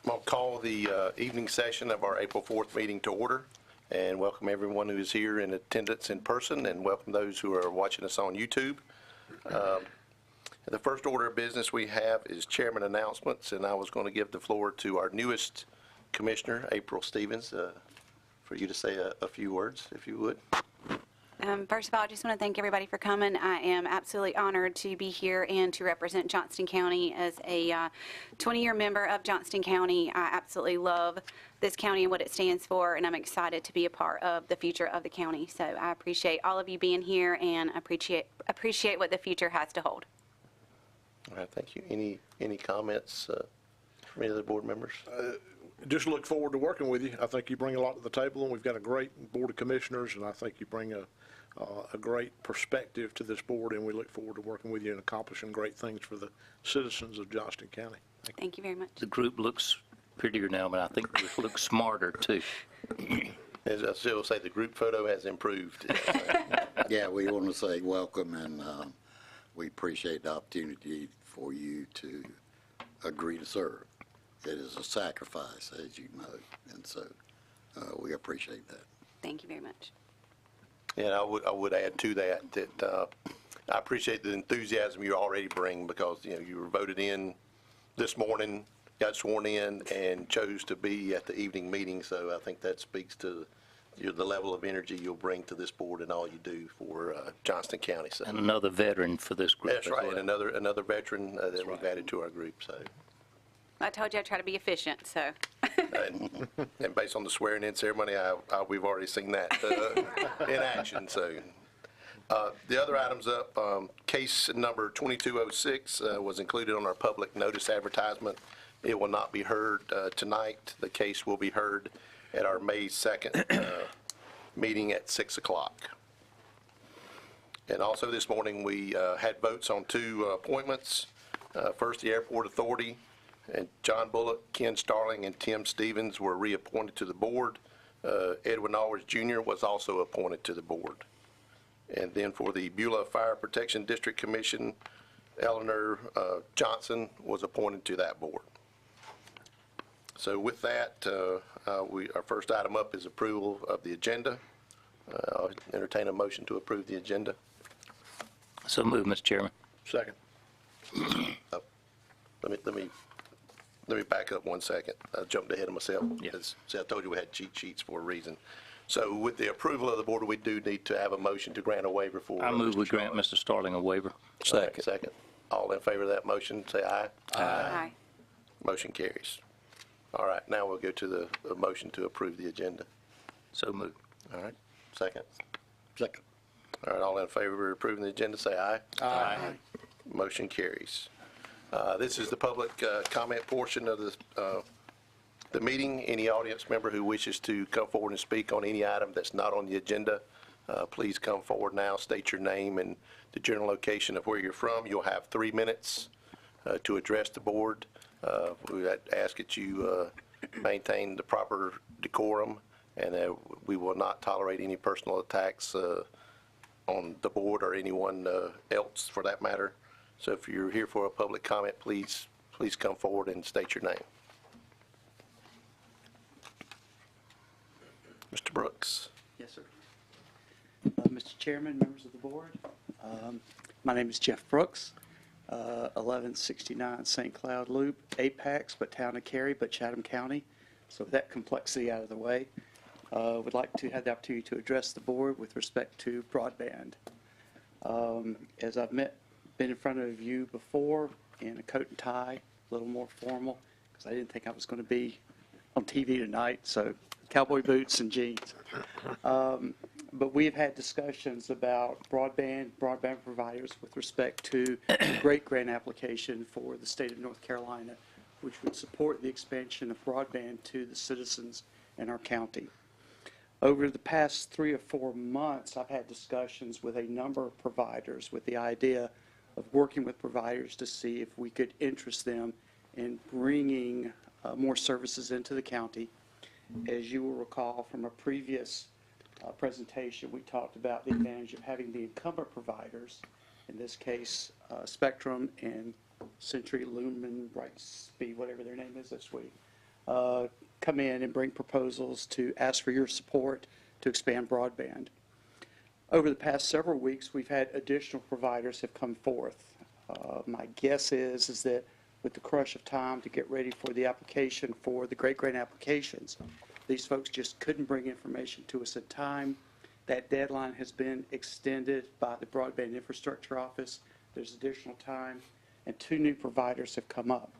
I'll call the evening session of our April 4th meeting to order and welcome everyone who is here in attendance in person and welcome those who are watching us on YouTube. The first order of business we have is chairman announcements, and I was going to give the floor to our newest commissioner, April Stevens, for you to say a few words, if you would. First of all, I just want to thank everybody for coming. I am absolutely honored to be here and to represent Johnston County as a 20-year member of Johnston County. I absolutely love this county and what it stands for, and I'm excited to be a part of the future of the county. So I appreciate all of you being here and appreciate what the future has to hold. All right, thank you. Any comments from any of the board members? Just look forward to working with you. I think you bring a lot to the table, and we've got a great board of commissioners, and I think you bring a great perspective to this board, and we look forward to working with you and accomplishing great things for the citizens of Johnston County. Thank you very much. The group looks prettier now, but I think it looks smarter too. As I still say, the group photo has improved. Yeah, we want to say welcome, and we appreciate the opportunity for you to agree to serve. It is a sacrifice, as you know, and so we appreciate that. Thank you very much. And I would add to that I appreciate the enthusiasm you already bring, because you were voted in this morning, got sworn in, and chose to be at the evening meeting. So I think that speaks to the level of energy you'll bring to this board and all you do for Johnston County. So. And another veteran for this group. That's right, well. and another veteran that we've added to our grouroup. So. I told you I'd try to be efficient, so. and based on the swearing-in ceremony, we've already seen that in action. So, the other items up, case number 2206 was included on our public notice advertisement. It will not be heard tonight. The case will be heard at our May 2nd meeting at 6 o'clock. And also this morning we had votes on two appointments. First, the Airport Authority. And John Bullock, Ken Starling, and Tim Stevens were reappointed to the board. Edwin Allers Jr. was also appointed to the board. And then for the Beulah Fire Protection District Commission, Eleanor Johnston was appointed to that board. So with that, our first item up is approval of the agenda. I'll entertain a motion to approve the agenda. So move, Mr. Chairman. Second. Let me back up 1 second. I jumped ahead of myself. Yes. See, I told you we had cheat sheets for a reason. So with the approval of the board, we do need to have a motion to grant a waiver for. I move we grant Mr. Starling a waiver. Second. Second. All in favor of that motion, say aye. Aye. Motion carries. All right, now we'll go to the motion to approve the agenda. So move. All right, second. Second. All right, all in favor of approving the agenda, say aye. Aye. Motion carries. This is the public comment portion of the meeting. Any audience member who wishes to come forward and speak on any item that's not on the agenda, please come forward now, state your name and the general location of where you're from. You'll have 3 minutes to address the board. We would ask that you maintain the proper decorum, and we will not tolerate any personal attacks on the board or anyone else for that matter. So if you're here for a public comment, please come forward and state your name. Mr. Brooks. Yes, sir. Mr. Chairman, members of the board, my name is Jeff Brooks, 1169 St. Cloud Loop, Apex, but Town of Cary, but Chatham County. So with that complexity out of the way, would like to have the opportunity to address the board with respect to broadband. As I've been in front of you before in a coat and tie, a little more formal, because I didn't think I was going to be on TV tonight, so cowboy boots and jeans. But we've had discussions about broadband providers with respect to a great grant application for the state of North Carolina, which would support the expansion of broadband to the citizens in our county. Over the past 3 or 4 months, I've had discussions with a number of providers with the idea of working with providers to see if we could interest them in bringing more services into the county. As you will recall from a previous presentation, we talked about the advantage of having the incumbent providers, in this case Spectrum and Century, Lumen, Brightspeed, whatever their name is this week, come in and bring proposals to ask for your support to expand broadband. Over the past several weeks, we've had additional providers have come forth. My guess is that with the crush of time to get ready for the application for the great grant applications, these folks just couldn't bring information to us in time. That deadline has been extended by the Broadband Infrastructure Office. There's additional time, and 2 new providers have come up.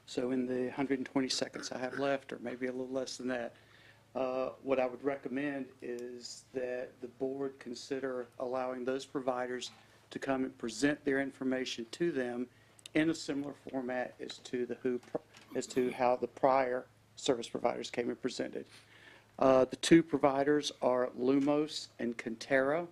So in the 120 seconds I have left, or maybe a little less than that, what I would recommend is that the board consider allowing those providers to come and present their information to them in a similar format as to how the prior service providers came and presented. The 2 providers are Lumos and Conterra.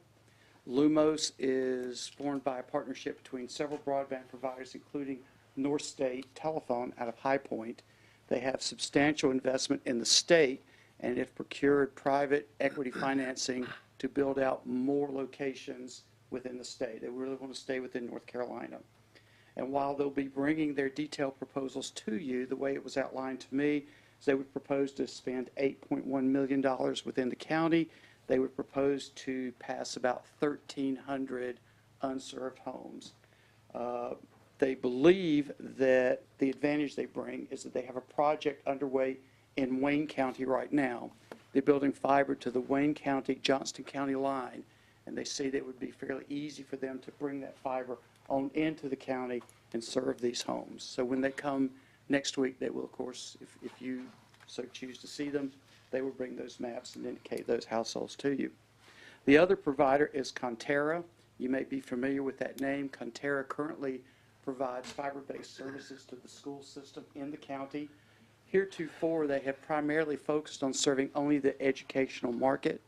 Lumos is formed by a partnership between several broadband providers, including North State Telephone out of High Point. They have substantial investment in the state and have procured private equity financing to build out more locations within the state. They really want to stay within North Carolina. And while they'll be bringing their detailed proposals to you, the way it was outlined to me is they would propose to spend $8.1 million within the county. They would propose to pass about 1,300 unserved homes. They believe that the advantage they bring is that they have a project underway in Wayne County right now. They're building fiber to the Wayne County, Johnston County line, and they say that it would be fairly easy for them to bring that fiber on into the county and serve these homes. So when they come next week, they will, of course, if you so choose to see them, they will bring those maps and indicate those households to you. The other provider is Conterra. You may be familiar with that name. Conterra currently provides fiber-based services to the school system in the county. Heretofore, they have primarily focused on serving only the educational market.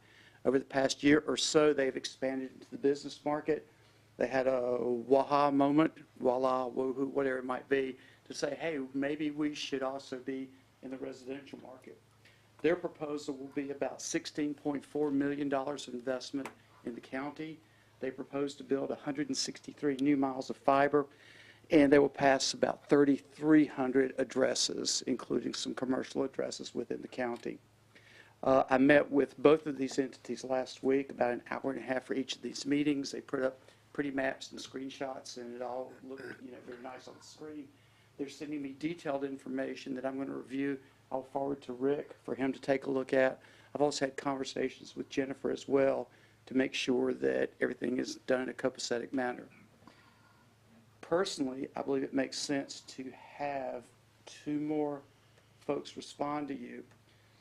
Over the past year or so, they've expanded into the business market. They had a waha moment, voila, woohoo, whatever it might be, to say, hey, maybe we should also be in the residential market. Their proposal will be about $16.4 million of investment in the county. They propose to build 163 new miles of fiber, and they will pass about 3,300 addresses, including some commercial addresses within the county. I met with both of these entities last week, about an hour and a half for each of these meetings. They put up pretty maps and screenshots, and it all looked, very nice on the screen. They're sending me detailed information that I'm going to review. I'll forward to Rick for him to take a look at. I've also had conversations with Jennifer as well to make sure that everything is done in a copacetic manner. Personally, I believe it makes sense to have 2 more folks respond to you,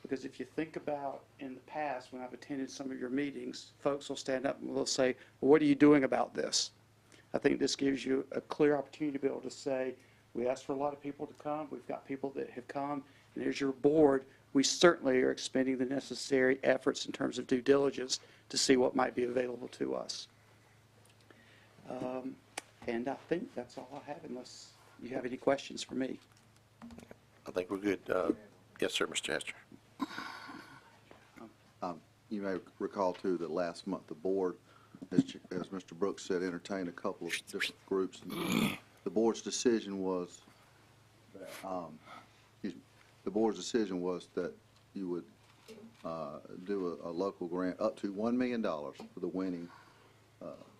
because if you think about in the past when I've attended some of your meetings, folks will stand up and will say, well, what are you doing about this? I think this gives you a clear opportunity to be able to say, we asked for a lot of people to come, we've got people that have come, and as your board, we certainly are expending the necessary efforts in terms of due diligence to see what might be available to us. And I think that's all I have, unless you have any questions for me. I think we're good. Yes, sir, Mr. Hester. You may recall, too, that last month the board, as Mr. Brooks said, entertained a couple of different groups. The board's decision was that you would do a local grant up to $1 million for the winning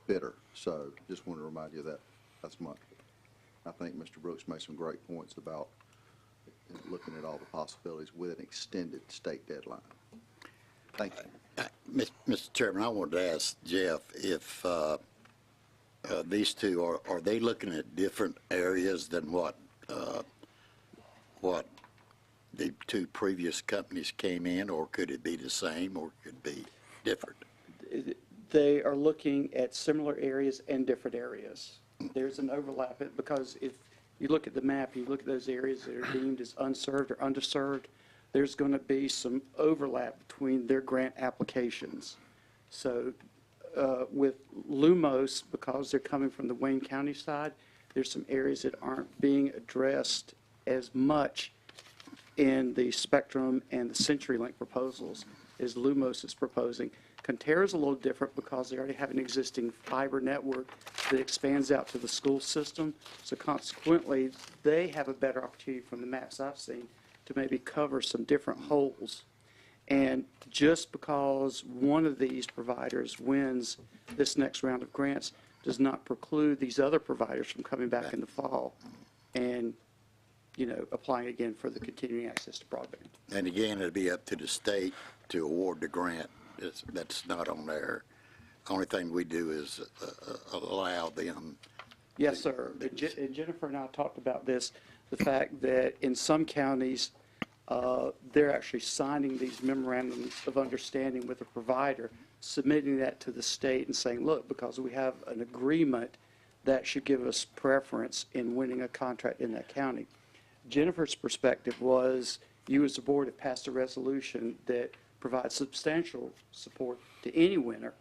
bidder. So just want to remind you of that last month. I think Mr. Brooks made some great points about looking at all the possibilities with an extended state deadline. Thank you. Mr. Chairman, I wanted to ask Jeff if these 2, are they looking at different areas than what the 2 previous companies came in, or could it be the same, or could it be different? They are looking at similar areas and different areas. There's an overlap, because if you look at the map, you look at those areas that are deemed as unserved or underserved, there's going to be some overlap between their grant applications. So with Lumos, because they're coming from the Wayne County side, there's some areas that aren't being addressed as much in the Spectrum and the CenturyLink proposals as Lumos is proposing. Conterra is a little different because they already have an existing fiber network that expands out to the school system. So consequently, they have a better opportunity from the maps I've seen to maybe cover some different holes. And just because one of these providers wins this next round of grants does not preclude these other providers from coming back in the fall and, applying again for the continuing access to broadband. And again, it'd be up to the state to award the grant. That's not on there. Only thing we do is allow them. Yes, sir. And Jennifer and I talked about this, the fact that in some counties, they're actually signing these memorandums of understanding with a provider, submitting that to the state and saying, look, because we have an agreement, that should give us preference in winning a contract in that county. Jennifer's perspective was, you as the board have passed a resolution that provides substantial support to any winner,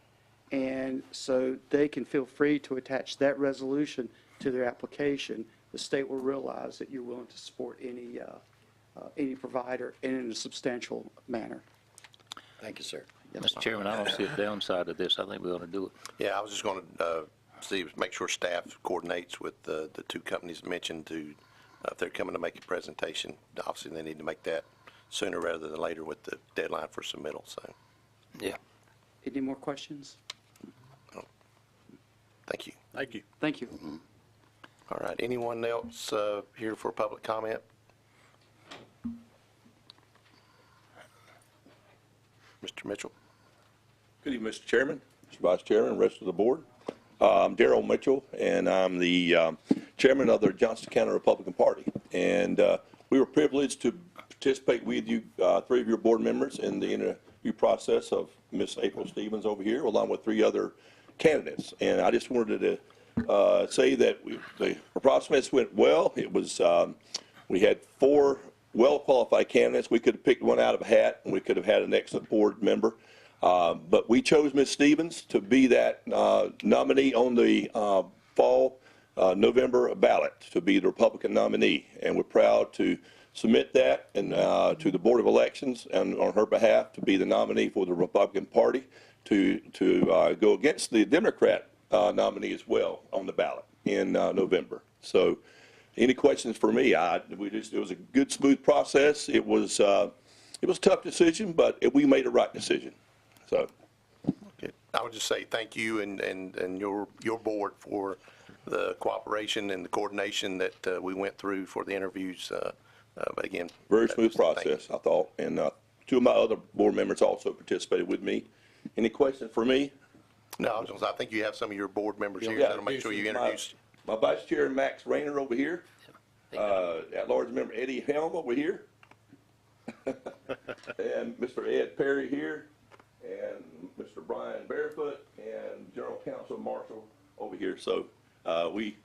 and so they can feel free to attach that resolution to their application. The state will realize that you're willing to support any provider and in a substantial manner. Thank you, sir. Mr. Chairman, I don't see a downside to this. I think we ought to do it. Yeah, I was just going to make sure staff coordinates with the two companies mentioned to, if they're coming to make a presentation, obviously they need to make that sooner rather than later with the deadline for submittal, so, Yeah. Any more questions? thank you. Thank you. Thank you. All right, anyone else here for public comment? Mr. Mitchell? Good evening, Mr. Chairman, Mr. Vice Chairman, and rest of the board. I'm Darrell Mitchell, and I'm the chairman of the Johnston County Republican Party. And we were privileged to participate with you, three of your board members, in the interview process of Ms. April Stevens over here, along with three other candidates. And I just wanted to say that the process went well. It was we had four well-qualified candidates. We could have picked one out of a hat, and we could have had an excellent board member. But we chose Ms. Stevens to be that nominee on the fall November ballot, to be the Republican nominee. And we're proud to submit that and to the Board of Elections and on her behalf to be the nominee for the Republican Party to go against the Democrat nominee as well on the ballot in November. So any questions for me? It was a good, smooth process. It was a tough decision, but we made a right decision. So, Okay. I would just say thank you and your board for the cooperation and the coordination that we went through for the interviews. But again, very smooth thank you. process, I thought. And two of my other board members also participated with me. Any questions for me? No, I think you have some of your board members here, Yeah, so make sure you introduce. My Vice Chair, Max Rayner, over here. At-large member Eddie Helm over here. And Mr. Ed Perry here. And Mr. Brian Barefoot, and General Counsel Marshall over here. So we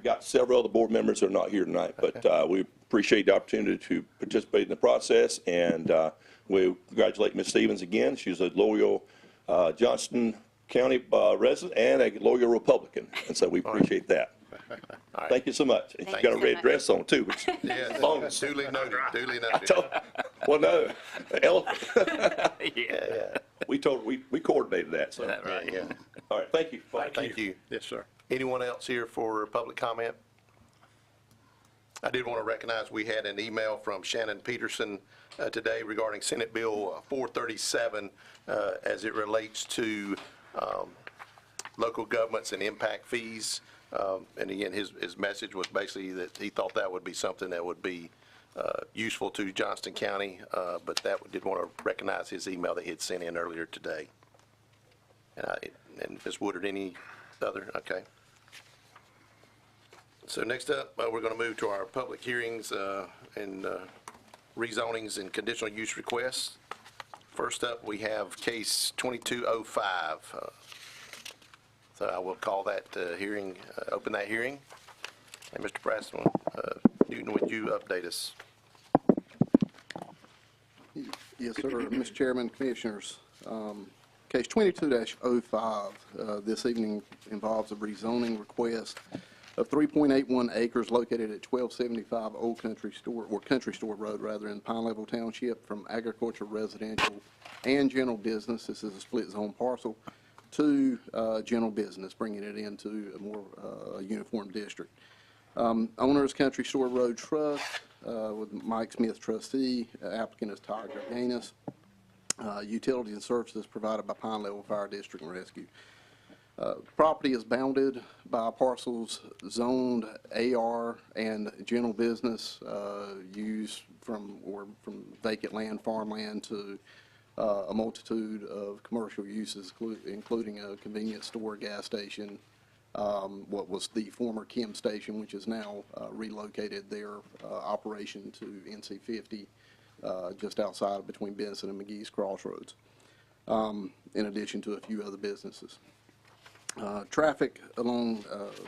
got several other board members that are not here tonight, but we appreciate the opportunity to participate in the process, and we congratulate Ms. Stevens again. She's a loyal Johnston County resident and a loyal Republican, and so we appreciate that. Right. Thank you so much. And Thank she's got a you red so dress on too, which Yeah, bonus. duly noted, duly noted. Well, no, the elephant. Yeah, We coordinated that, so. right, yeah. All right, thank you. Thank you. Yes, sir. Anyone else here for public comment? I did want to recognize we had an email from Shannon Peterson today regarding Senate Bill 437 as it relates to local governments and impact fees. And again, his message was basically that he thought that would be something that would be useful to Johnston County, but did want to recognize his email that he had sent in earlier today. And Ms. Woodard, any other? Okay. So next up, we're going to move to our public hearings and rezonings and conditional use requests. First up, we have case 2205. So I will call that hearing, open that hearing. And Mr. Preston, Newton, would you update us? Yes, sir. Mr. Chairman, Commissioners, case 22-05 this evening involves a rezoning request of 3.81 acres located at 1275 Old Country Store, or Country Store Road, rather, in Pine Level Township, from agriculture, residential, and general business. This is a split zone parcel to general business, bringing it into a more uniform district. Owner is Country Store Road Trust. with Mike Smith, trustee. Applicant is Todd Garganis. Utilities and services provided by Pine Level Fire District and Rescue. Property is bounded by parcels zoned AR and general business, used from vacant land, farmland, to a multitude of commercial uses, including a convenience store, gas station, what was the former Kim station, which is now relocated their operation to NC 50, just outside between Benson and McGee's Crossroads, in addition to a few other businesses. Traffic along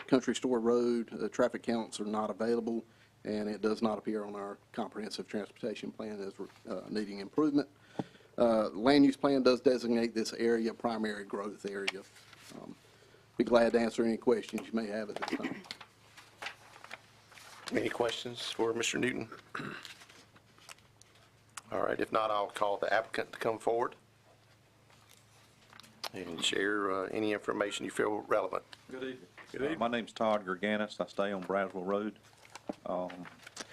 Country Store Road, traffic counts are not available, and it does not appear on our comprehensive transportation plan as needing improvement. Land use plan does designate this area primary growth area. Be glad to answer any questions you may have at this time. Any questions for Mr. Newton? All right, if not, I'll call the applicant to come forward and share any information you feel relevant. Good evening. My name's Todd Garganis. I stay on Brownsville Road.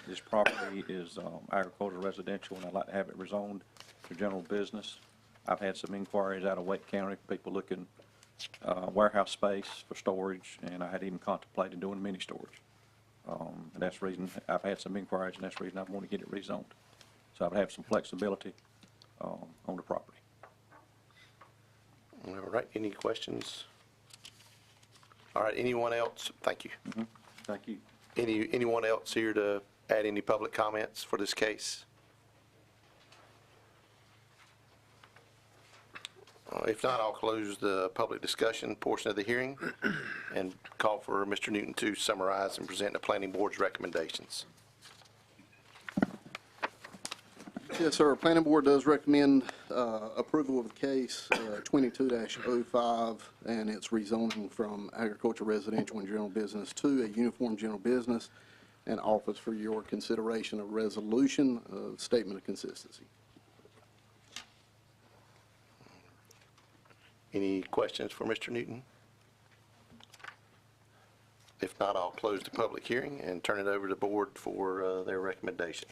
This property is agricultural residential, and I'd like to have it rezoned to general business. I've had some inquiries out of Wake County, people looking warehouse space for storage, and I had even contemplated doing mini storage. And that's the reason I've had some inquiries, and that's the reason I want to get it rezoned. So I would have some flexibility on the property. All right, any questions? All right, anyone else? Thank you. Thank you. Anyone else here to add any public comments for this case? If not, I'll close the public discussion portion of the hearing and call for Mr. Newton to summarize and present the planning board's recommendations. Yes, sir. Planning board does recommend approval of the case 22-05, and it's rezoning from agricultural, residential, and general business to a uniform general business, and offers for your consideration a resolution, statement of consistency. Any questions for Mr. Newton? If not, I'll close the public hearing and turn it over to the board for their recommendation.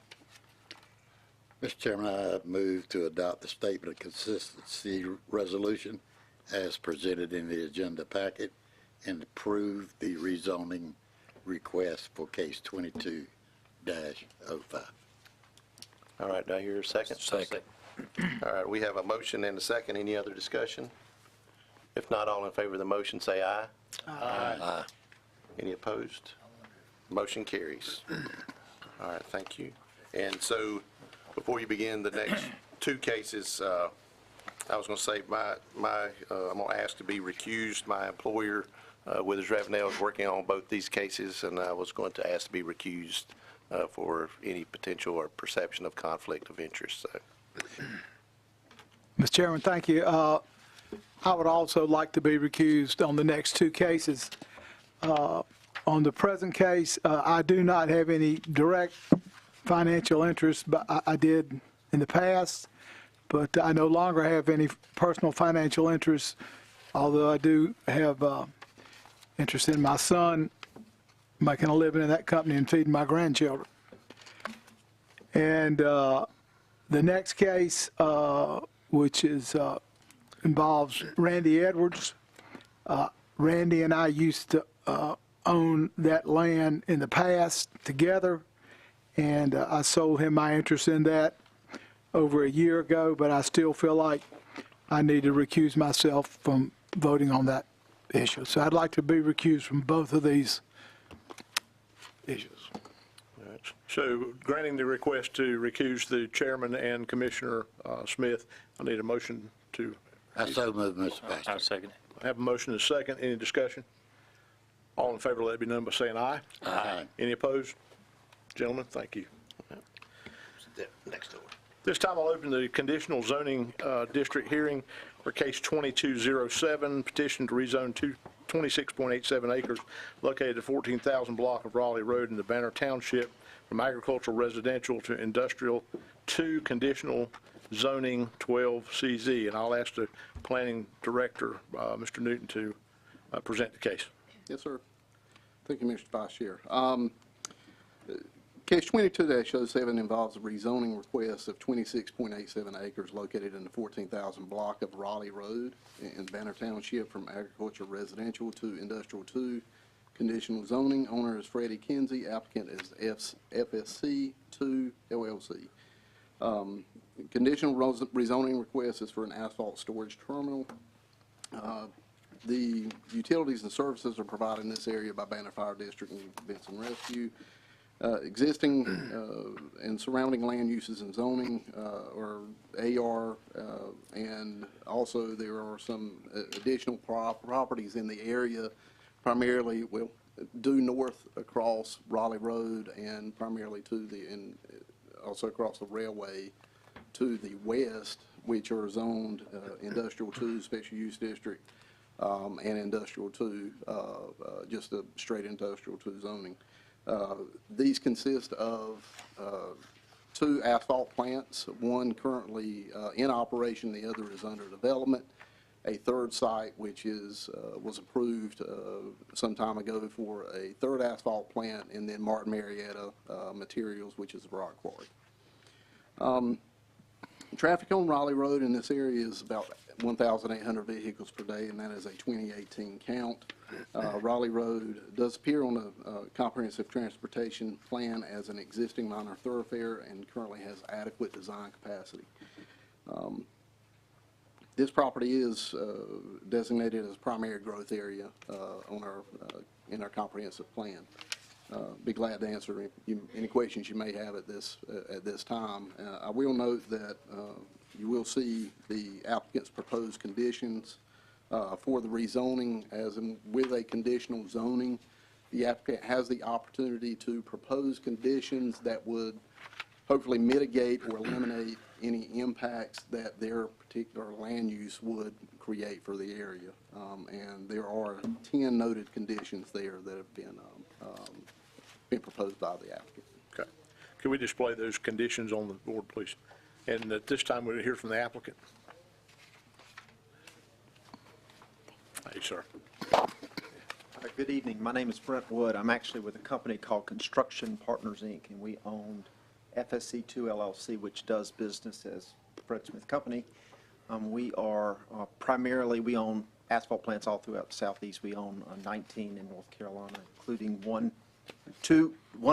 Mr. Chairman, I move to adopt the statement of consistency resolution as presented in the agenda packet and approve the rezoning request for case 22-05. All right, do I hear a second? Second. All right, we have a motion and a second. Any other discussion? If not, all in favor of the motion, say aye. Aye. Any opposed? Motion carries. All right, thank you. And so, before you begin the next two cases, I was going to say I'm going to ask to be recused. My employer, Withers Ravenel, is working on both these cases, and I was going to ask to be recused for any potential or perception of conflict of interest. So. Mr. Chairman, thank you. I would also like to be recused on the next two cases. On the present case, I do not have any direct financial interest, but I did in the past, but I no longer have any personal financial interest, although I do have interest in my son making a living in that company and feeding my grandchildren. And the next case, which is involves Randy Edwards. Randy and I used to own that land in the past together, and I sold him my interest in that over a year ago, but I still feel like I need to recuse myself from voting on that issue. So I'd like to be recused from both of these issues. All right. So granting the request to recuse the chairman and Commissioner Smith, I need a motion to. I so move, Mr. Vice Chair. I'll second it. I have a motion and a second. Any discussion? All in favor, let it be known by saying aye. Aye. Any opposed? Gentlemen, thank you. Next door. This time I'll open the conditional zoning district hearing for case 2207, petition to rezone 26.87 acres located at 14,000 block of Raleigh Road in the Banner Township from agricultural residential to industrial to conditional zoning 12CZ. And I'll ask the planning director, Mr. Newton, to present the case. Yes, sir. Thank you, Mr. Vice Chair. Case 22-07 involves a rezoning request of 26.87 acres located in the 14,000 block of Raleigh Road in Banner Township from agriculture residential to industrial 2. Conditional zoning. Owner is Freddie Kinsey. Applicant is FSC 2 LLC. Conditional rezoning request is for an asphalt storage terminal. The utilities and services are provided in this area by Banner Fire District and Benson Rescue. Existing and surrounding land uses and zoning or AR, and also there are some additional properties in the area, primarily, well, due north across Raleigh Road and primarily to the, and also across the railway to the west, which are zoned Industrial 2, Special Use District, and Industrial 2, just a straight Industrial 2 zoning. These consist of 2 asphalt plants, one currently in operation, the other is under development. A third site, which is was approved some time ago for a 3rd asphalt plant, and then Martin Marietta Materials, which is a rock quarry. Traffic on Raleigh Road in this area is about 1,800 vehicles per day, and that is a 2018 count. Raleigh Road does appear on the comprehensive transportation plan as an existing minor thoroughfare and currently has adequate design capacity. This property is designated as primary growth area on our in our comprehensive plan. Be glad to answer any questions you may have at this time. I will note that you will see the applicant's proposed conditions for the rezoning. As in with a conditional zoning, the applicant has the opportunity to propose conditions that would hopefully mitigate or eliminate any impacts that their particular land use would create for the area. And there are 10 noted conditions there that have been proposed by the applicant. Okay. Can we display those conditions on the board, please? And at this time, we'll hear from the applicant. Hey, sir. Good evening. My name is Brent Wood. I'm actually with a company called Construction Partners, Inc., and we own FSC 2 LLC, which does business as Fred Smith Company. We are primarily, we own asphalt plants all throughout the southeast. We own 19 in North Carolina, including one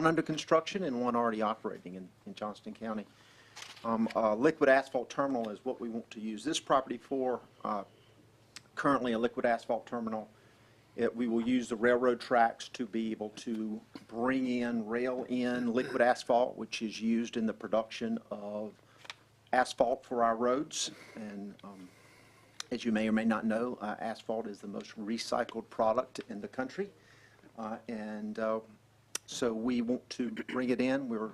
under construction and one already operating in Johnston County. Liquid asphalt terminal is what we want to use this property for. Currently a liquid asphalt terminal. We will use the railroad tracks to be able to rail in liquid asphalt, which is used in the production of asphalt for our roads. And as you may or may not know, asphalt is the most recycled product in the country. So we want to bring it in.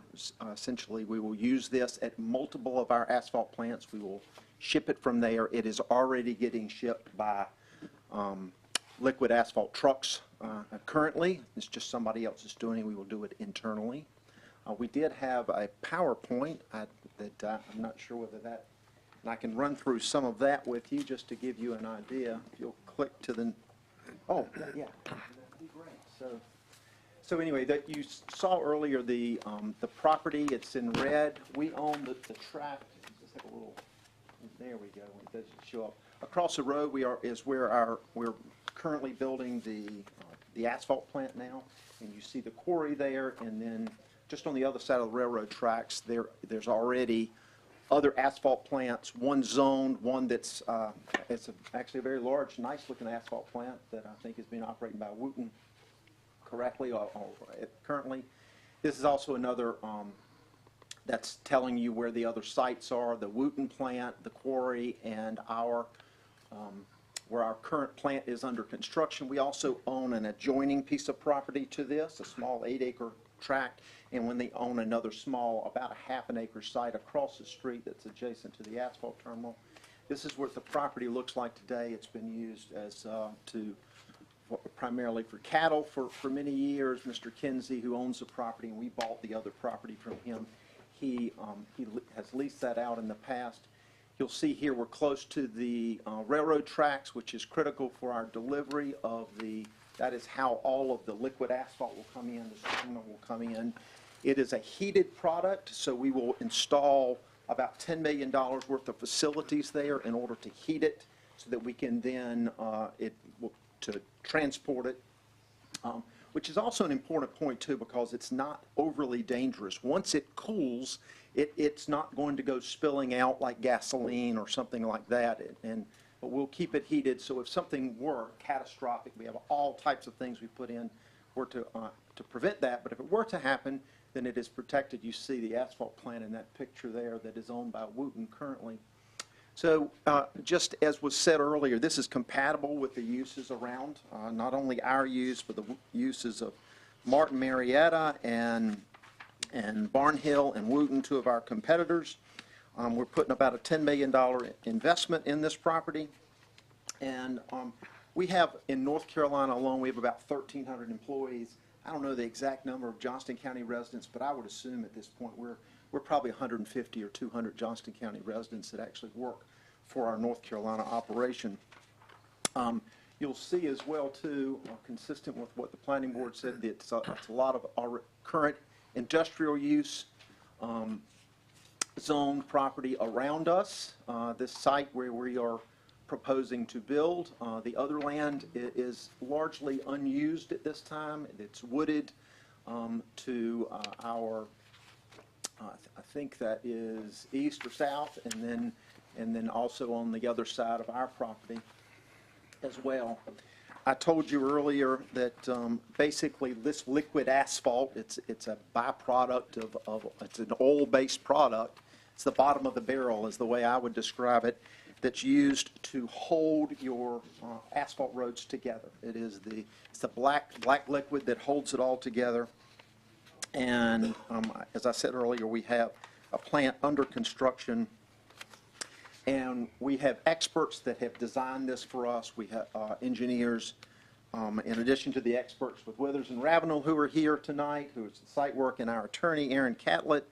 Essentially, we will use this at multiple of our asphalt plants. We will ship it from there. It is already getting shipped by liquid asphalt trucks currently. It's just somebody else is doing it. We will do it internally. We did have a PowerPoint that I'm not sure whether that, and I can run through some of that with you just to give you an idea. If you'll click to the, oh, yeah, that'd be great. So anyway, that you saw earlier the property, it's in red. We own the tract. Just have a little, there we go. It doesn't show up. Across the road is where we're currently building the asphalt plant now, and you see the quarry there, and then just on the other side of the railroad tracks, there's already other asphalt plants, one zoned, one that's actually a very large, nice-looking asphalt plant that I think is being operated by Wooten correctly currently. This is also another that's telling you where the other sites are, the Wooten plant, the quarry, and where our current plant is under construction. We also own an adjoining piece of property to this, a small 8-acre tract, and when they own another small, about a half-an-acre site across the street that's adjacent to the asphalt terminal. This is what the property looks like today. It's been used as primarily for cattle for many years. Mr. Kinsey, who owns the property, and we bought the other property from him, he has leased that out in the past. You'll see here we're close to the railroad tracks, which is critical for our delivery of that is how all of the liquid asphalt will come in, the terminal will come in. It is a heated product, so we will install about $10 million worth of facilities there in order to heat it so that we can then to transport it, which is also an important point too, because it's not overly dangerous. Once it cools, it's not going to go spilling out like gasoline or something like that, but we'll keep it heated, so if something were catastrophic, we have all types of things we put in to prevent that, but if it were to happen, then it is protected. You see the asphalt plant in that picture there that is owned by Wooten currently. So just as was said earlier, this is compatible with the uses around, not only our use, but the uses of Martin Marietta and Barnhill and Wooten, two of our competitors. We're putting about a $10 million investment in this property. And we have, in North Carolina alone, we have about 1,300 employees. I don't know the exact number of Johnston County residents, but I would assume at this point we're probably 150 or 200 Johnston County residents that actually work for our North Carolina operation. You'll see as well, too, consistent with what the planning board said, that it's a lot of our current industrial use zone property around us. This site where we are proposing to build. The other land is largely unused at this time. It's wooded to our, I think that is east or south, and then also on the other side of our property as well. I told you earlier that basically this liquid asphalt, it's a byproduct of it's an oil-based product. It's the bottom of the barrel is the way I would describe it, that's used to hold your asphalt roads together. It's the black liquid that holds it all together. And as I said earlier, we have a plant under construction, and we have experts that have designed this for us. We have engineers, in addition to the experts with Withers and Ravenel who are here tonight, who is the site work, and our attorney, Aaron Catlett.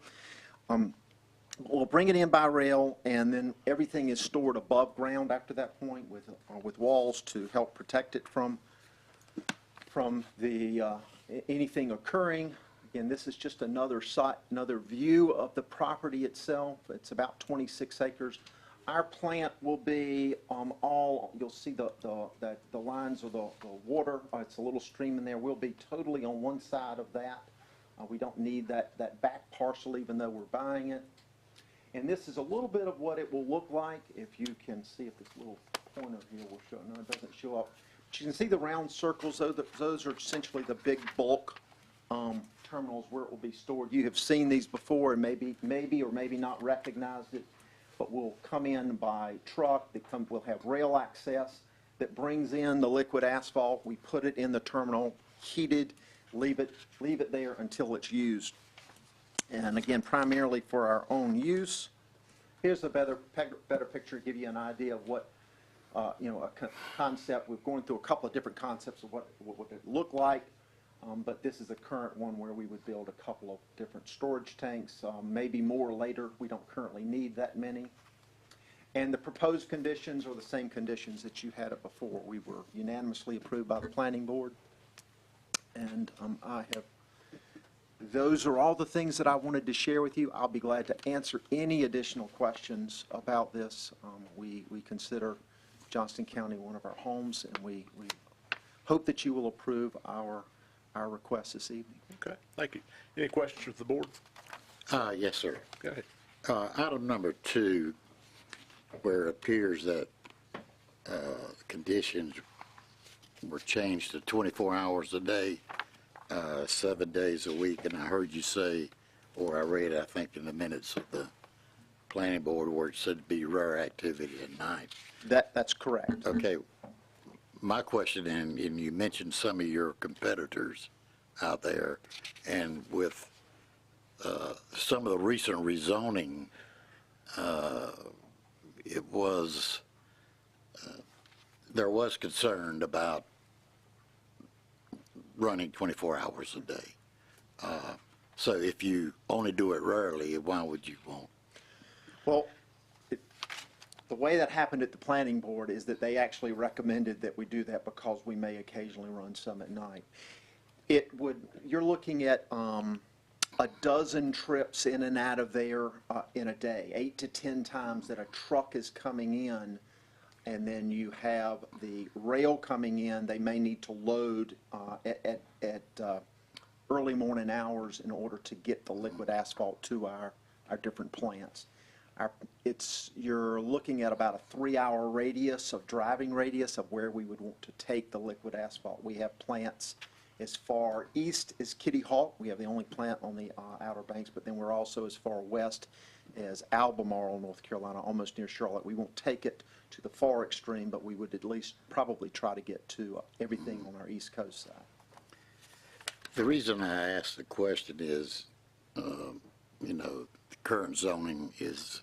We'll bring it in by rail, and then everything is stored above ground after that point with walls to help protect it from the anything occurring. Again, this is just another view of the property itself. It's about 26 acres. Our plant will be you'll see the lines of the water. It's a little stream in there. We'll be totally on one side of that. We don't need that back parcel, even though we're buying it. And this is a little bit of what it will look like. If you can see if this little pointer here will show. No, it doesn't show up. But you can see the round circles. Those are essentially the big bulk terminals where it will be stored. You have seen these before and maybe or maybe not recognized it, but we'll come in by truck. We'll have rail access that brings in the liquid asphalt. We put it in the terminal, heated, leave it there until it's used. And again, primarily for our own use. Here's a better picture to give you an idea of what, a concept. We're going through a couple of different concepts of what it looked like, but this is a current one where we would build a couple of different storage tanks, maybe more later. We don't currently need that many. And the proposed conditions are the same conditions that you had it before. We were unanimously approved by the planning board. And those are all the things that I wanted to share with you. I'll be glad to answer any additional questions about this. We consider Johnston County one of our homes, and we hope that you will approve our request this evening. Okay, thank you. Any questions from the board? Yes, sir. Go ahead. Item number 2, where it appears that conditions were changed to 24 hours a day, 7 days a week, and I heard you say, or I read, I think, in the minutes of the planning board where it said to be rare activity at night. That's correct. Okay. My question, and you mentioned some of your competitors out there, and with some of the recent rezoning, there was concern about running 24 hours a day. So if you only do it rarely, why would you want? Well, the way that happened at the planning board is that they actually recommended that we do that because we may occasionally run some at night. You're looking at a dozen trips in and out of there in a day, 8 to 10 times that a truck is coming in. And then you have the rail coming in. They may need to load at early morning hours in order to get the liquid asphalt to our different plants. You're looking at about a 3-hour radius of driving radius of where we would want to take the liquid asphalt. We have plants as far east as Kitty Hawk. We have the only plant on the Outer Banks, but then we're also as far west as Albemarle, North Carolina, almost near Charlotte. We won't take it to the far extreme, but we would at least probably try to get to everything on our East Coast side. The reason I asked the question is, the current zoning is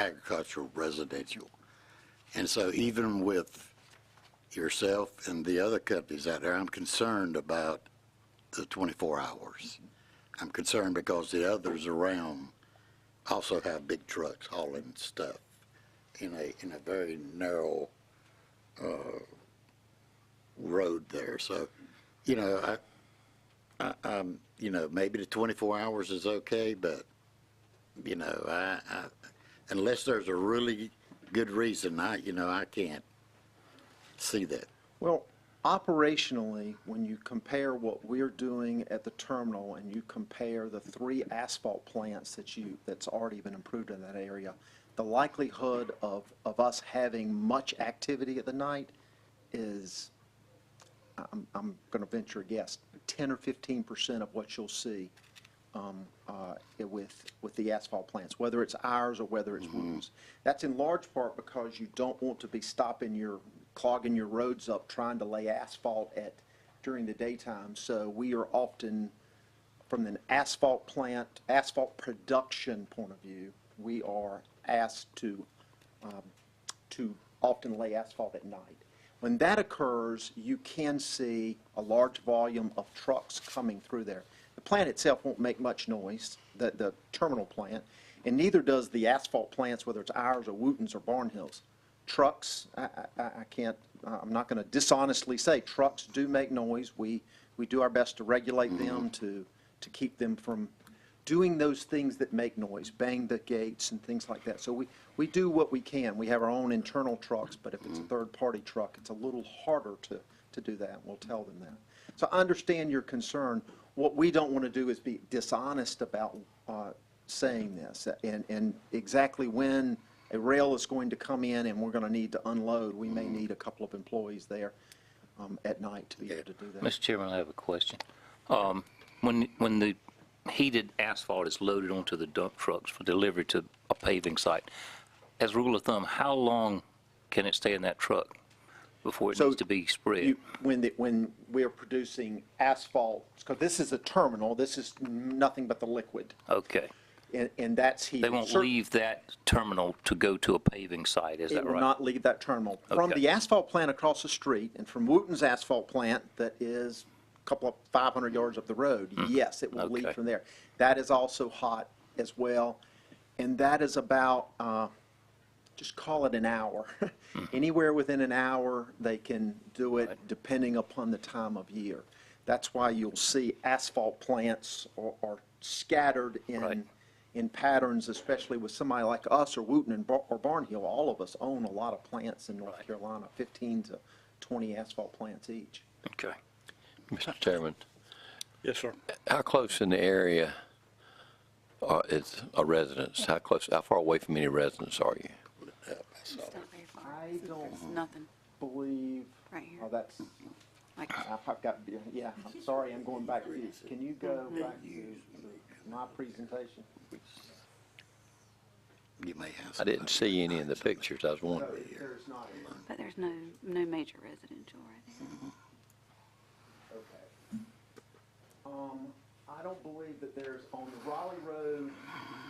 agricultural residential. And so even with yourself and the other companies out there, I'm concerned about the 24 hours. I'm concerned because the others around also have big trucks hauling stuff in a very narrow road there. So, maybe the 24 hours is okay, but, unless there's a really good reason, I can't see that. Well, operationally, when you compare what we're doing at the terminal and you compare the 3 asphalt plants that's already been improved in that area, the likelihood of us having much activity at the night is, I'm going to venture a guess, 10 or 15% of what you'll see with the asphalt plants, whether it's ours or whether it's Wooten's. That's in large part because you don't want to be clogging your roads up trying to lay asphalt during the daytime. So we are often, from an asphalt production point of view, we are asked to often lay asphalt at night. When that occurs, you can see a large volume of trucks coming through there. The plant itself won't make much noise, the terminal plant, and neither does the asphalt plants, whether it's ours or Wooten's or Barnhill's. Trucks, I'm not going to dishonestly say, trucks do make noise. We do our best to regulate them to keep them from doing those things that make noise, bang the gates and things like that. So we do what we can. We have our own internal trucks, but if it's a third-party truck, it's a little harder to do that. We'll tell them that. So I understand your concern. What we don't want to do is be dishonest about saying this and exactly when a rail is going to come in and we're going to need to unload. We may need a couple of employees there at night to be able to do that. Mr. Chairman, I have a question. When the heated asphalt is loaded onto the dump trucks for delivery to a paving site, as a rule of thumb, how long can it stay in that truck before it needs to be spread? When we're producing asphalt, because this is a terminal, this is nothing but the liquid. Okay. And that's heated. They won't leave that terminal to go to a paving site, is that right? It will not leave that terminal. From the asphalt plant across the street and from Wooten's asphalt plant that is a couple of 500 yards up the road, yes, it will leave from there. That is also hot as well, and that is about, just call it an hour. Anywhere within an hour, they can do it depending upon the time of year. That's why you'll see asphalt plants are scattered in patterns, especially with somebody like us or Wooten or Barnhill. All of us own a lot of plants in North Carolina, 15 to 20 asphalt plants each. Okay. Mr. Chairman, Yes, sir. how close in the area is a residence? How far away from any residence are you? It's not very far. I There's don't nothing believe, right here. oh, that's, Like, I've got, yeah, I'm sorry, I'm going back to you. Can you go back to my presentation? You may have I didn't see any in the pictures. I was No, wondering. there's not any. but there's no major residential right there. Okay. I don't believe that there's, on the Raleigh Road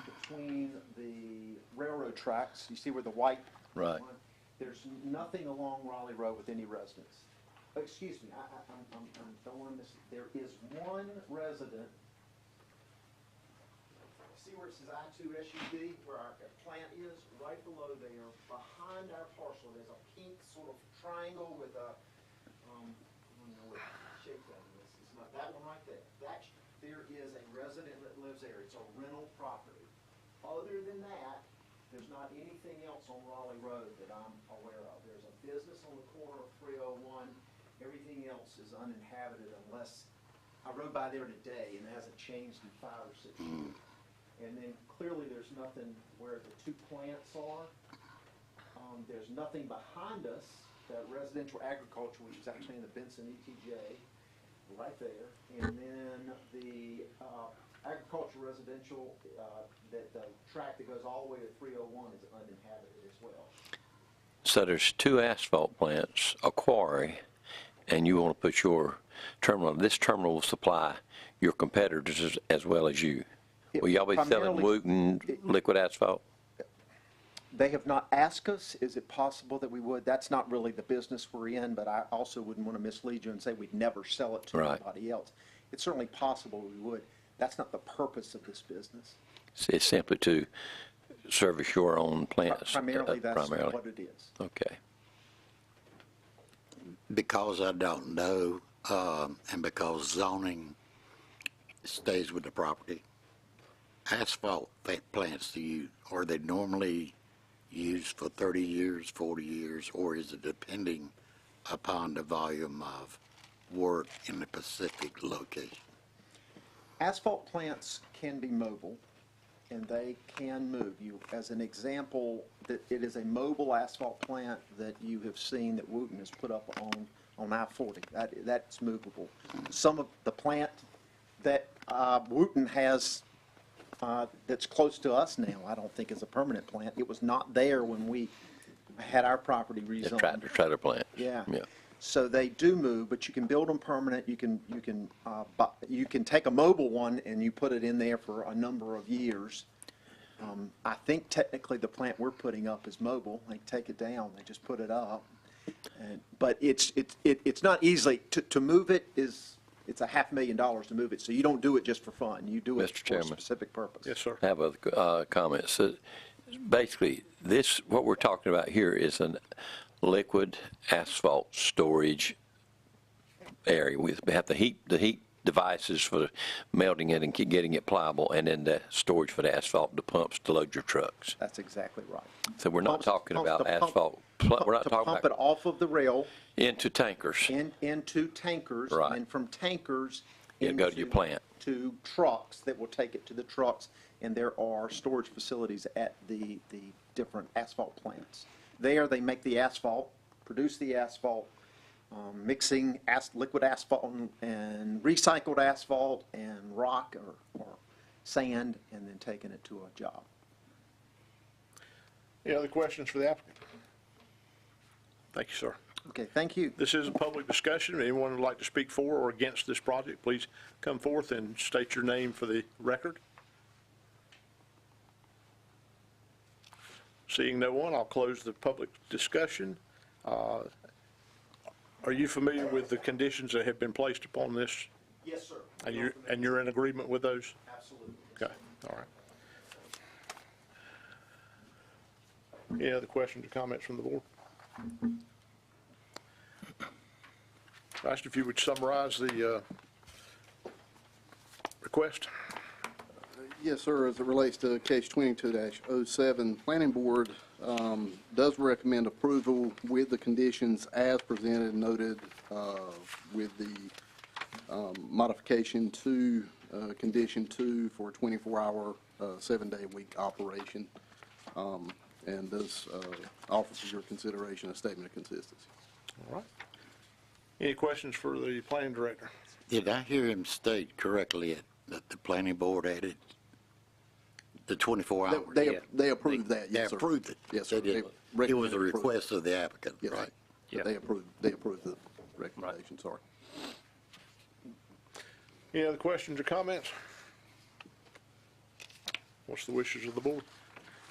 between the railroad tracks, you see where the white Right. one, there's nothing along Raleigh Road with any residents. Excuse me, I don't want to miss, there is one resident. See where it says I-2 SUD, where our plant is, right below there, behind our parcel, there's a pink sort of triangle with a, I don't know what shape that is. It's not that one right there. There there. It's a rental property. Other than that, there's not anything else on Raleigh Road that I'm aware of. There's a business on the corner of 301. Everything else is uninhabited unless, I rode by there today and it hasn't changed in 5 or 6 years. And then clearly there's nothing where the 2 plants are. There's nothing behind us. That residential agriculture, which is actually in the Benson ETJ, right there. And then the agricultural residential, that the tract that goes all the way to 301 is uninhabited as well. So there's 2 asphalt plants, a quarry, and you want to put your terminal. This terminal will supply your competitors as well as you. Will y'all be selling Wooten liquid asphalt? They have not asked us. Is it possible that we would? That's not really the business we're in, but I also wouldn't want to mislead you and say we'd never sell it to anybody else. It's certainly possible we would. That's not the purpose of this business. It's simply to service your own plants? Primarily, that's what it is. Okay. Because I don't know, and because zoning stays with the property, asphalt plants, are they normally used for 30 years, 40 years, or is it depending upon the volume of work in the specific location? Asphalt plants can be mobile, and they can move. As an example, that it is a mobile asphalt plant that you have seen that Wooten has put up on I-40. That's movable. Some of the plant that Wooten has that's close to us now, I don't think is a permanent plant. It was not there when we had our property rezoned. The trailer plant. Yeah. Yeah. So they do move, but you can build them permanent. You can take a mobile one and you put it in there for a number of years. I think technically the plant we're putting up is mobile. They take it down, they just put it up. But it's not easily to move it is. It's $500,000 to move it, so you don't do it just for fun. You do it for a specific purpose. Yes, sir. I have other comments. So basically, what we're talking about here is a liquid asphalt storage area. We have the heat devices for melting it and getting it pliable, and then the storage for the asphalt, the pumps to load your trucks. That's exactly right. So we're not talking about asphalt. We're not talking about pump it off of the rail into tankers. Into tankers, Right. and from tankers It'll go to your plant. to trucks that will take it to the trucks, and there are storage facilities at the different asphalt plants. There, they make the asphalt, produce the asphalt, mixing liquid asphalt and recycled asphalt and rock or sand, and then taking it to a job. Any other questions for the applicant? Thank you, sir. Okay, thank you. This is a public discussion. Anyone would like to speak for or against this project, please come forth and state your name for the record. Seeing no one, I'll close the public discussion. Are you familiar with the conditions that have been placed upon this? Yes, sir. And you're in agreement with those? Absolutely. Okay, all right. Any other questions or comments from the board? I asked if you would summarize the request. Yes, sir. As it relates to case 22-07, Planning Board does recommend approval with the conditions as presented and noted with the modification to Condition 2 for a 24-hour, 7-day-a-week operation, and does offer for your consideration a statement of consistency. All right. Any questions for the planning director? Did I hear him state correctly that the planning board added the 24 hours? They approved that, yes, sir. They approved it? Yes, sir. They did. They It was a recommended approval. request of the applicant, Yes, sir. right? But they approved the recommendation, sorry. Any other questions or comments? What's the wishes of the board?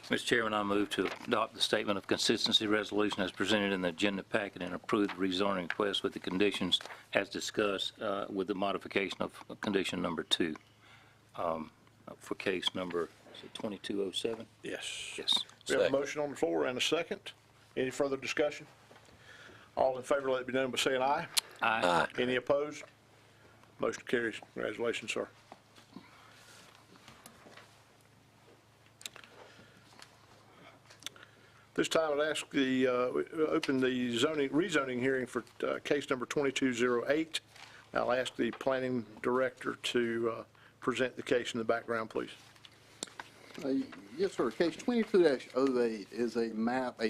Mr. Chairman, I move to adopt the statement of consistency resolution as presented in the agenda packet and approve the rezoning request with the conditions as discussed with the modification of condition number 2 for case number, is it 2207? Yes. Yes. We have a motion on the floor and a second. Any further discussion? All in favor, let it be known by saying aye. Aye. Any opposed? Motion carries. Congratulations, sir. This time I'd ask the, open the rezoning hearing for case number 2208. I'll ask the planning director to present the case in the background, please. Yes, sir. Case 22-08 is a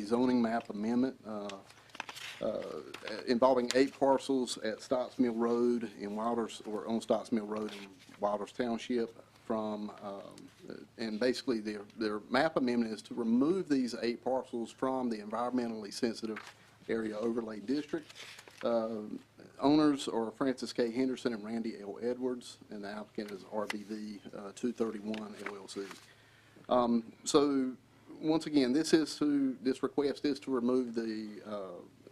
zoning map amendment involving 8 parcels at Stotts Mill Road in Wilders, or on Stotts Mill Road in Wilders Township from, and basically their map amendment is to remove these 8 parcels from the environmentally sensitive area overlay district. Owners are Francis K. Henderson and Randy L. Edwards, and the applicant is RBV 231 LLC. So once again, this request is to remove the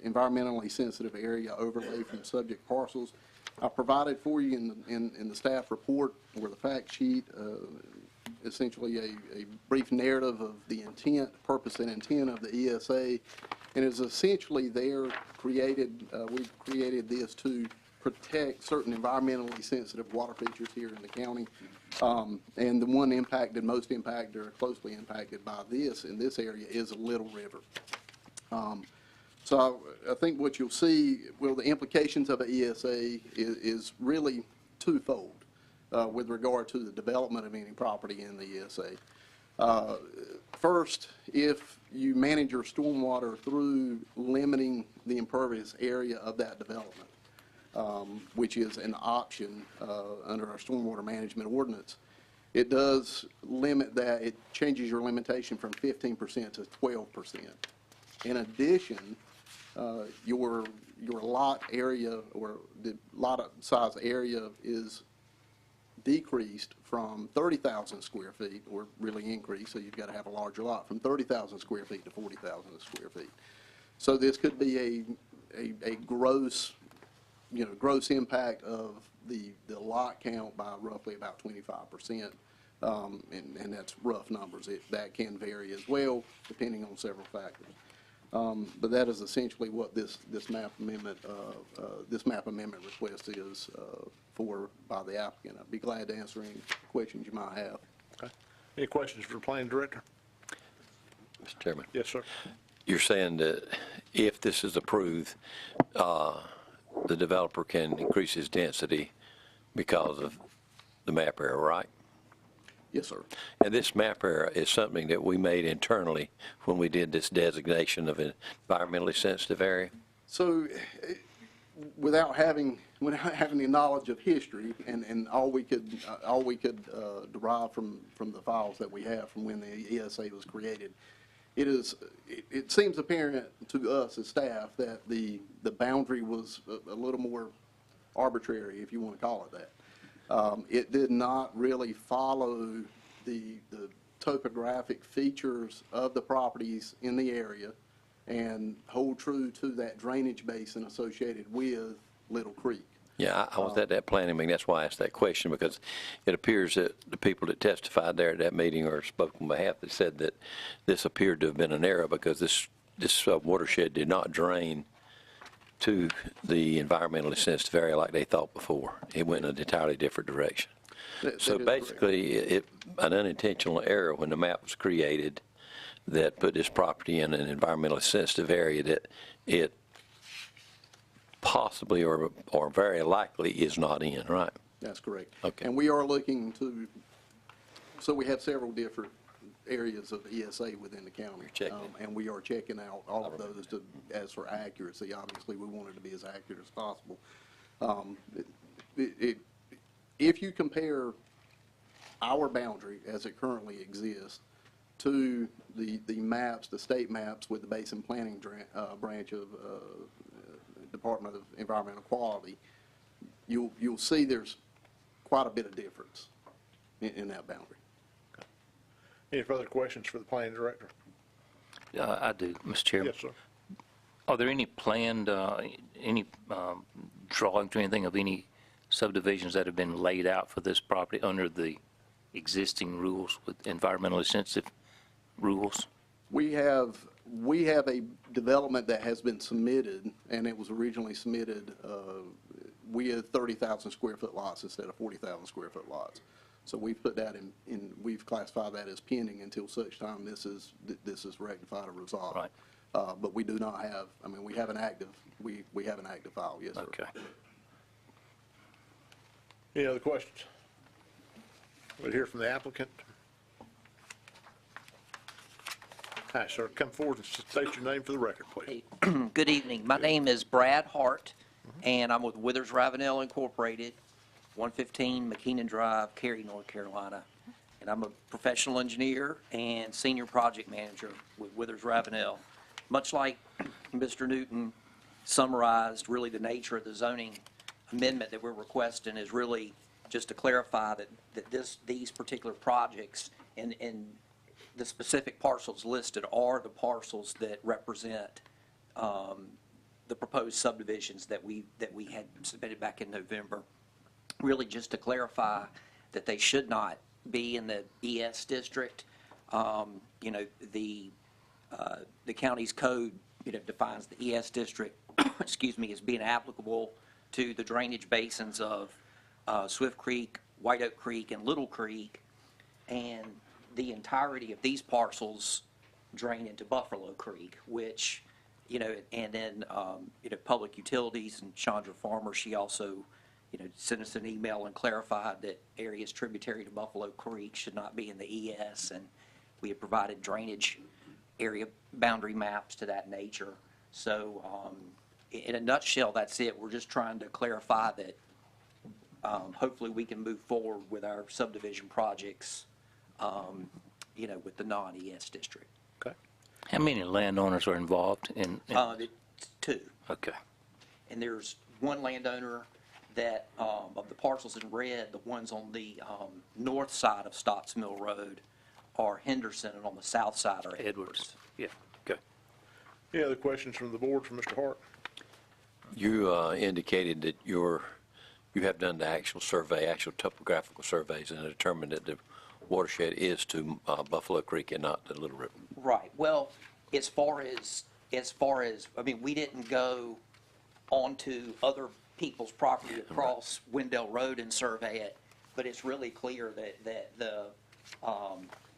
environmentally sensitive area overlay from subject parcels. I provided for you in the staff report or the fact sheet essentially a brief narrative of the intent, purpose, and intent of the ESA, and it's essentially we've created this to protect certain environmentally sensitive water features here in the county. And the one impacted, most impacted, or closely impacted by this in this area is a Little River. So I think what you'll see, well, the implications of an ESA is really twofold with regard to the development of any property in the ESA. First, if you manage your stormwater through limiting the impervious area of that development, which is an option under our stormwater management ordinance, it does limit that. It changes your limitation from 15% to 12%. In addition, your lot area or the lot size area is decreased from 30,000 square feet, or really increased, so you've got to have a larger lot, from 30,000 square feet to 40,000 square feet. So this could be a gross, gross impact of the lot count by roughly about 25%, and that's rough numbers. That can vary as well, depending on several factors. But that is essentially what this map amendment request is for by the applicant. I'd be glad to answer any questions you might have. Okay. Any questions for the planning director? Mr. Chairman. Yes, sir. You're saying that if this is approved, the developer can increase his density because of the map area, right? Yes, sir. And this map area is something that we made internally when we did this designation of an environmentally sensitive area? So without having the knowledge of history and all we could derive from the files that we have from when the ESA was created, it seems apparent to us as staff that the boundary was a little more arbitrary, if you want to call it that. It did not really follow the topographic features of the properties in the area and hold true to that drainage basin associated with Little Creek. Yeah, I was at that planning meeting. That's why I asked that question, because it appears that the people that testified there at that meeting or spoke on behalf, that said that this appeared to have been an error because this watershed did not drain to the environmentally sensitive area like they thought before. It went in an entirely different direction. So basically, an unintentional error when the map was created that put this property in an environmentally sensitive area that it possibly or very likely is not in, right? That's correct. Okay. And we are looking to, so we have several different areas of ESA within the county. And we are checking out all of those as for accuracy. Obviously, we want it to be as accurate as possible. If you compare our boundary as it currently exists to the maps, the state maps with the Basin Planning branch of Department of Environmental Quality, you'll see there's quite a bit of difference in that boundary. Any further questions for the planning director? I do, Mr. Chairman. Yes, sir. Are there any planned, drawings or anything of any subdivisions that have been laid out for this property under the existing rules with environmentally sensitive rules? We have a development that has been submitted, and it was originally submitted with 30,000 square foot lots instead of 40,000 square foot lots. So we've put that we've classified that as pending until such time this is rectified or resolved. Right. But we do not have, we have an active file, yes, sir. Okay. Any other questions? We'll hear from the applicant. Hi, sir. Come forward and state your name for the record, please. Good evening. My name is Brad Hart, and I'm with Withers Ravenel Incorporated, 115 McKeenan Drive, Cary, North Carolina. And I'm a professional engineer and senior project manager with Withers Ravenel. Much like Mr. Newton summarized, really the nature of the zoning amendment that we're requesting is really just to clarify that these particular projects and the specific parcels listed are the parcels that represent the proposed subdivisions that we had submitted back in November. Really just to clarify that they should not be in the ES district. You know, the county's code, defines the ES district, excuse me, as being applicable to the drainage basins of Swift Creek, White Oak Creek, and Little Creek, and the entirety of these parcels drain into Buffalo Creek, which, and then, Public Utilities and Chandra Farmer, she also, sent us an email and clarified that areas tributary to Buffalo Creek should not be in the ES, and we have provided drainage area boundary maps to that nature. So, in a nutshell, that's it. We're just trying to clarify that hopefully we can move forward with our subdivision projects, with the non-ES district. Okay. How many landowners are involved in? It's two. Okay. And there's one landowner that, of the parcels in red, the ones on the north side of Stotts Mill Road are Henderson, and on the south side are Edwards. Yeah, okay. Any other questions from the board for Mr. Hart? You indicated that you have done the actual survey, actual topographical surveys, and determined that the watershed is to Buffalo Creek and not the Little River. Right. Well, as far as, we didn't go onto other people's property across Wendell Road and survey it, but it's really clear that the,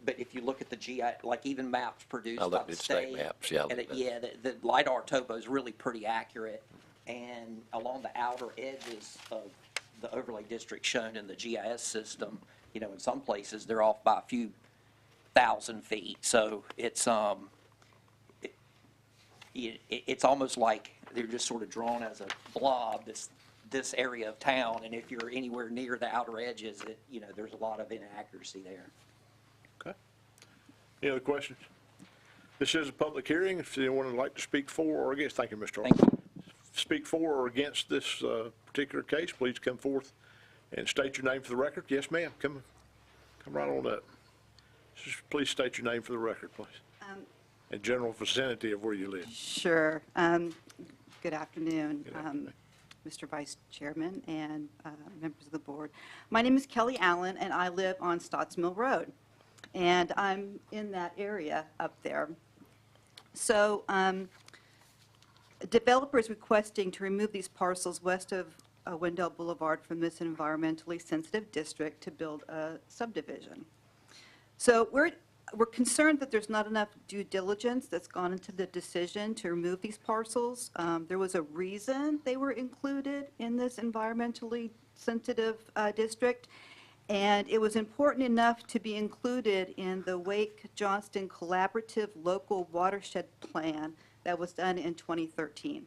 but if you look at the GI, like even maps produced by the state. Maps, yeah. And the LiDAR topo is really pretty accurate, and along the outer edges of the overlay district shown in the GIS system, in some places they're off by a few thousand feet. So it's it's almost like they're just sort of drawn as a blob, this area of town, and if you're anywhere near the outer edges, there's a lot of inaccuracy there. Okay. Any other questions? This is a public hearing. If anyone would like to speak for or against, thank you, Mr. Hart. Thank you. Speak for or against this particular case, please come forth and state your name for the record. Yes, ma'am. Come right on up. Just please state your name for the record, please. And general vicinity of where you live. Sure. Good afternoon, Mr. Vice Chairman and members of the board. My name is Kelly Allen, and I live on Stotts Mill Road, and I'm in that area up there. So, developer is requesting to remove these parcels west of Wendell Boulevard from this environmentally sensitive district to build a subdivision. So we're concerned that there's not enough due diligence that's gone into the decision to remove these parcels. There was a reason they were included in this environmentally sensitive district, and it was important enough to be included in the Wake Johnston Collaborative Local Watershed Plan that was done in 2013.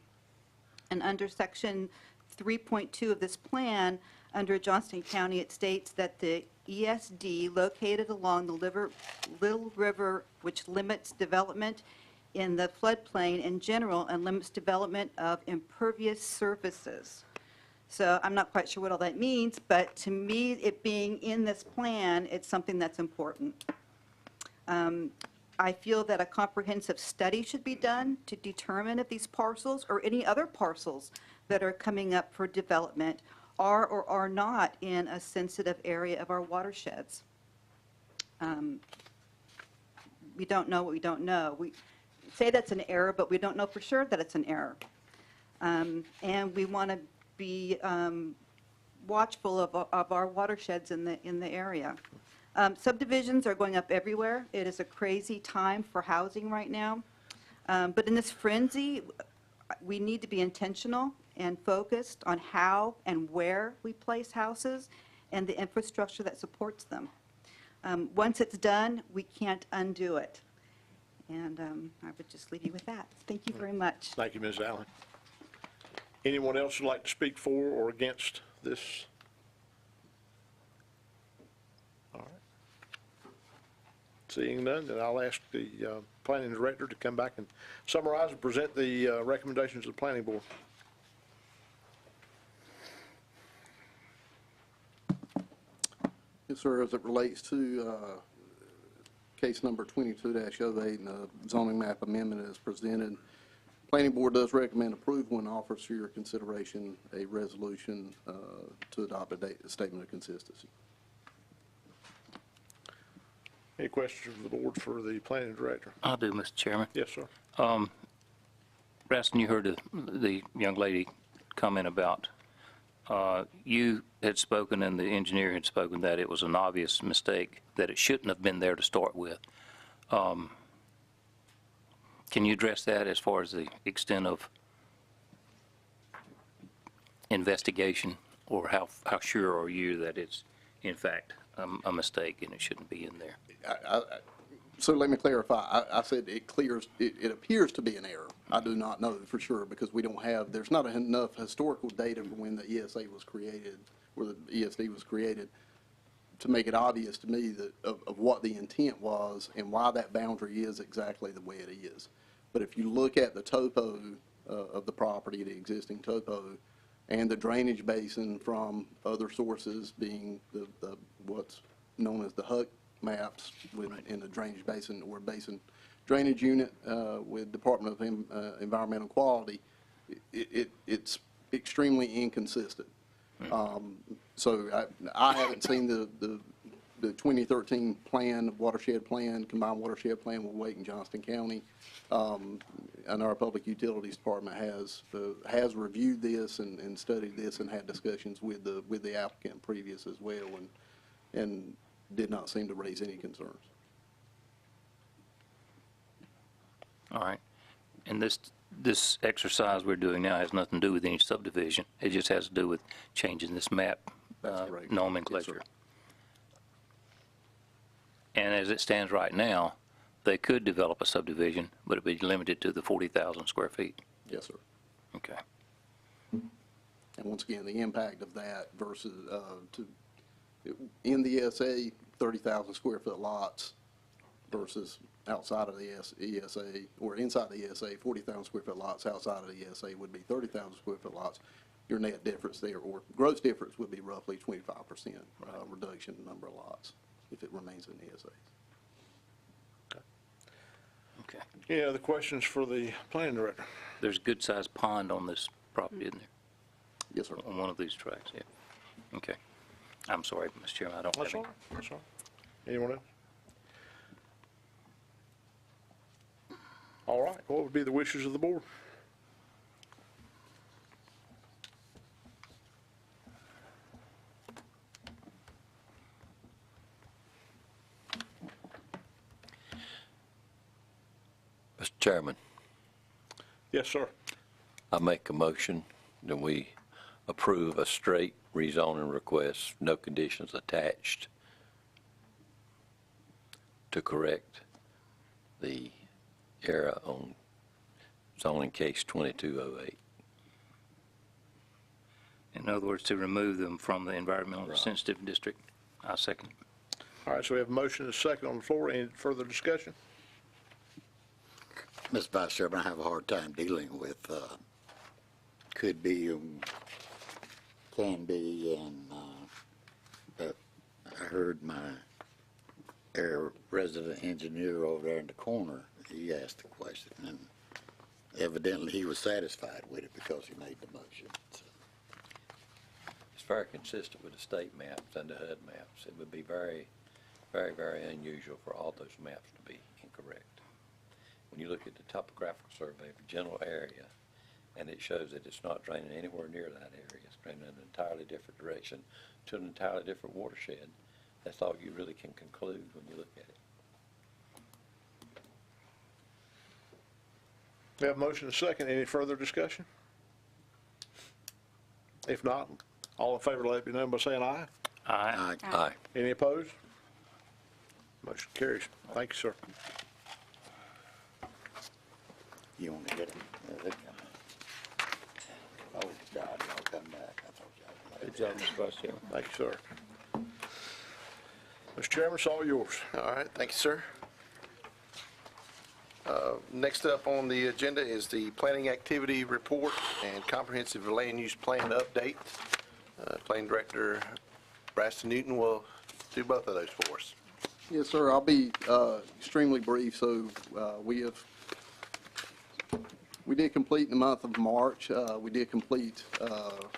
And under Section 3.2 of this plan, under Johnston County, it states that the ESD located along the Little River, which limits development in the floodplain in general and limits development of impervious surfaces. So I'm not quite sure what all that means, but to me, it being in this plan, it's something that's important. I feel that a comprehensive study should be done to determine if these parcels or any other parcels that are coming up for development are or are not in a sensitive area of our watersheds. We don't know what we don't know. We say that's an error, but we don't know for sure that it's an error. And we want to be watchful of our watersheds in the area. Subdivisions are going up everywhere. It is a crazy time for housing right now. But in this frenzy, we need to be intentional and focused on how and where we place houses and the infrastructure that supports them. Once it's done, we can't undo it. And I would just leave you with that. Thank you very much. Thank you, Ms. Allen. Anyone else would like to speak for or against this? All right. Seeing none, then I'll ask the planning director to come back and summarize and present the recommendations of the planning board. Yes, sir. As it relates to case number 22-08 and the zoning map amendment as presented, Planning Board does recommend approval and offers for your consideration a resolution to adopt a statement of consistency. Any questions from the board for the planning director? I do, Mr. Chairman. Yes, sir. Raston, you heard the young lady comment about, you had spoken and the engineer had spoken that it was an obvious mistake, that it shouldn't have been there to start with. Can you address that as far as the extent of investigation, or how sure are you that it's in fact a mistake and it shouldn't be in there? So let me clarify. I said it appears to be an error. I do not know for sure because there's not enough historical data for when the ESA was created, or the ESD was created, to make it obvious to me that of what the intent was and why that boundary is exactly the way it is. But if you look at the topo of the property, the existing topo, and the drainage basin from other sources being what's known as the HUC maps in the drainage basin or basin drainage unit with Department of Environmental Quality, it's extremely inconsistent. So I haven't seen the 2013 plan, watershed plan, combined watershed plan with Wake and Johnston County. And our Public Utilities Department has reviewed this and studied this and had discussions with the applicant previous as well, and did not seem to raise any concerns. All right. And this exercise we're doing now has nothing to do with any subdivision. It just has to do with changing this map nomenclature. Yes, sir. And as it stands right now, they could develop a subdivision, but it'd be limited to the 40,000 square feet. Yes, sir. Okay. And once again, the impact of that versus in the ESA, 30,000 square foot lots versus outside of the ESA, or inside the ESA, 40,000 square foot lots. Outside of the ESA would be 30,000 square foot lots. Your net difference there, or gross difference, would be roughly 25% reduction in number of lots if it remains in the ESA. Okay. Any other questions for the planning director? There's a good-sized pond on this property, isn't there? Yes, sir. On one of these tracks, yeah. Okay. I'm sorry, Mr. Chairman, I don't have That's any. all right. That's all right. Anyone else? All right. What would be the wishes of the board? Mr. Chairman, Yes, sir. I make a motion that we approve a straight rezoning request, no conditions attached, to correct the error on zoning case 2208. In other words, to remove them from the environmentally sensitive district. I second. All right, so we have a motion and a second on the floor. Any further discussion? Mr. Vice Chairman, I have a hard time dealing with could be and can be, and but I heard my resident engineer over there in the corner, he asked the question, and evidently he was satisfied with it because he made the motion. So. It's very consistent with the state maps and the HUD maps. It would be very, very, very unusual for all those maps to be incorrect. When you look at the topographical survey of a general area and it shows that it's not draining anywhere near that area. It's draining in an entirely different direction to an entirely different watershed. That's all you really can conclude when you look at it. We have a motion and a second. Any further discussion? If not, all in favor, let it be known by saying aye. Aye. Aye. Any opposed? Motion carries. Thank you, sir. You want to get them? They're coming. Oh, God, y'all come back. I thought y'all. Good job, Mr. Vice Chairman. Thank you, sir. Mr. Chairman, it's all yours. All right, thank you, sir. Next up on the agenda is the planning activity report and comprehensive land use plan update. Planning Director Braxton Newton will do both of those for us. Yes, sir. I'll be extremely brief. So we did complete in the month of March. We did complete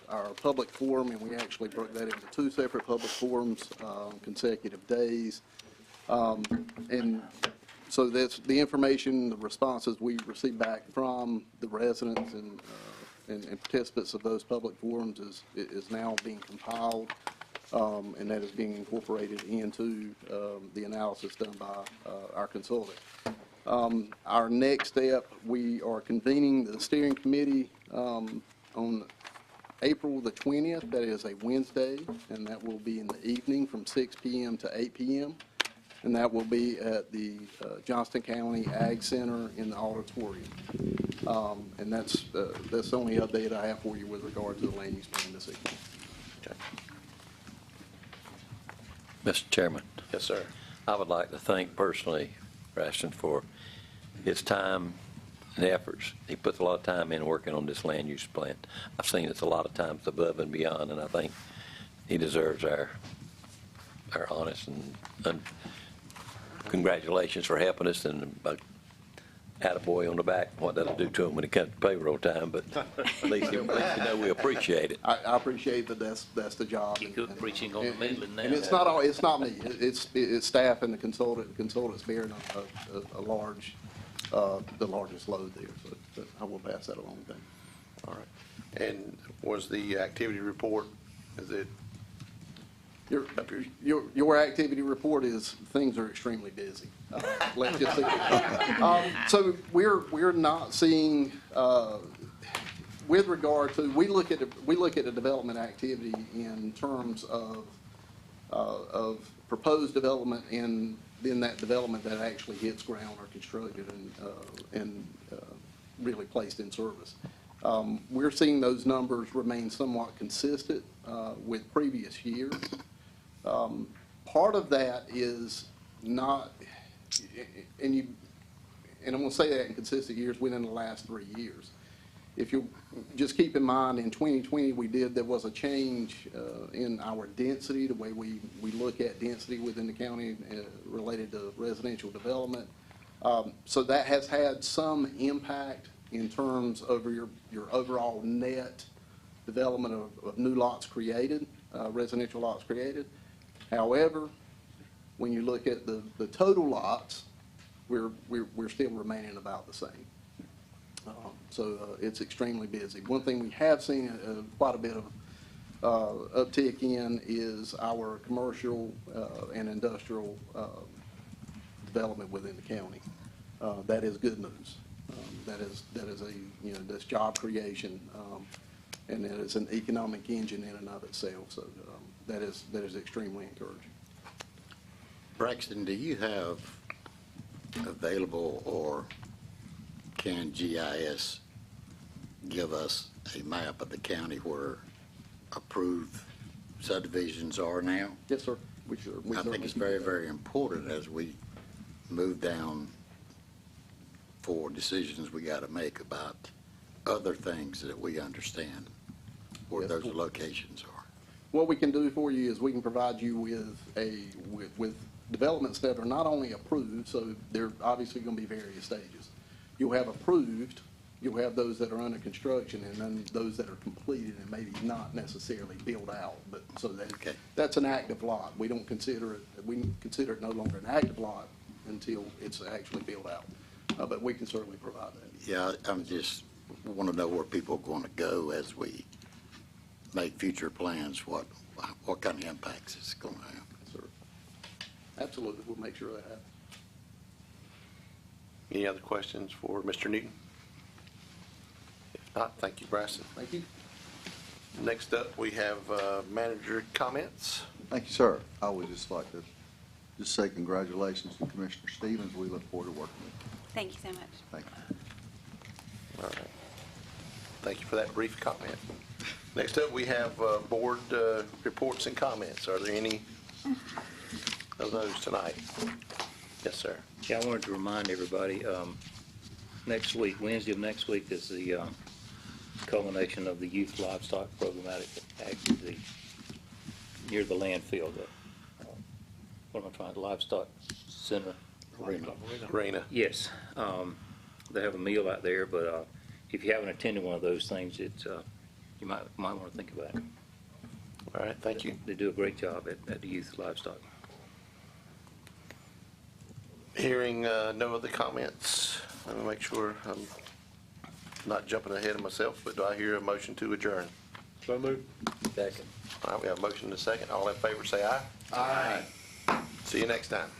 our public forum, and we actually broke that into 2 separate public forums on consecutive days. And so that's the information, the responses we received back from the residents and participants of those public forums is now being compiled, and that is being incorporated into the analysis done by our consultant. Our next step, we are convening the steering committee on April the 20th. That is a Wednesday, and that will be in the evening from 6 p.m. to 8 p.m. And that will be at the Johnston County Ag Center in the auditorium. And that's the only update I have for you with regard to the land use plan this evening. Okay. Mr. Chairman, Yes, sir. I would like to thank personally Braxton for his time and efforts. He puts a lot of time in working on this land use plan. I've seen it a lot of times above and beyond, and I think he deserves our honest and congratulations for helping us, and attaboy on the back, what that'll do to him when it comes to payroll time, but at least you know we appreciate it. I appreciate that that's the job. You good preaching on the Midland now. And it's not me. It's staff and the consultant. The consultant's bearing a large, the largest load there. So but I will pass that along to him. All right. And was the activity report, is it? Your activity report is, things are extremely busy. Let's just say. So we're not seeing, with regard to, we look at the development activity in terms of proposed development and then that development that actually hits ground or constructed and really placed in service. We're seeing those numbers remain somewhat consistent with previous years. Part of that is not, and I'm going to say that in consistent years within the last 3 years. If you just keep in mind, in 2020 there was a change in our density, the way we look at density within the county related to residential development. So that has had some impact in terms of your overall net development of new lots created, residential lots created. However, when you look at the total lots, we're still remaining about the same. So it's extremely busy. One thing we have seen quite a bit of uptick in is our commercial and industrial development within the county. That is good news. That is that's job creation, and it is an economic engine in and of itself. So that is extremely encouraging. Braxton, do you have available, or can GIS give us a map of the county where approved subdivisions are now? Yes, sir. I think it's very, very important as we move down for decisions we got to make about other things that we understand where those locations are. What we can do for you is we can provide you with developments that are not only approved, so they're obviously going to be various stages. You'll have approved, you'll have those that are under construction, and then those that are completed and maybe not necessarily built out. But so that's an active lot. We consider it no longer an active lot until it's actually built out. But we can certainly provide that. Yeah, I'm just want to know where people are going to go as we make future plans, what kind of impacts it's going to have. Absolutely, we'll make sure that happens. Any other questions for Mr. Newton? If not, thank you, Bryson. Thank you. Next up, we have manager comments. Thank you, sir. I would just like to just say congratulations to Commissioner Stevens. We look forward to working with you. Thank you so much. Thank you. All right. Thank you for that brief comment. Next up, we have board reports and comments. Are there any of those tonight? Yes, sir. Yeah, I wanted to remind everybody, next week, Wednesday of next week is the culmination of the youth livestock programmatic activity near the landfill, what am I trying, livestock center? Rena. Yes, they have a meal out there, but if you haven't attended one of those things, it's, you might want to think about it. All right, thank you. They do a great job at the youth livestock. Hearing no other comments, let me make sure I'm not jumping ahead of myself, but do I hear a motion to adjourn? So moved. Second. All right, we have a motion and a second. All in favor, say aye. Aye. See you next time.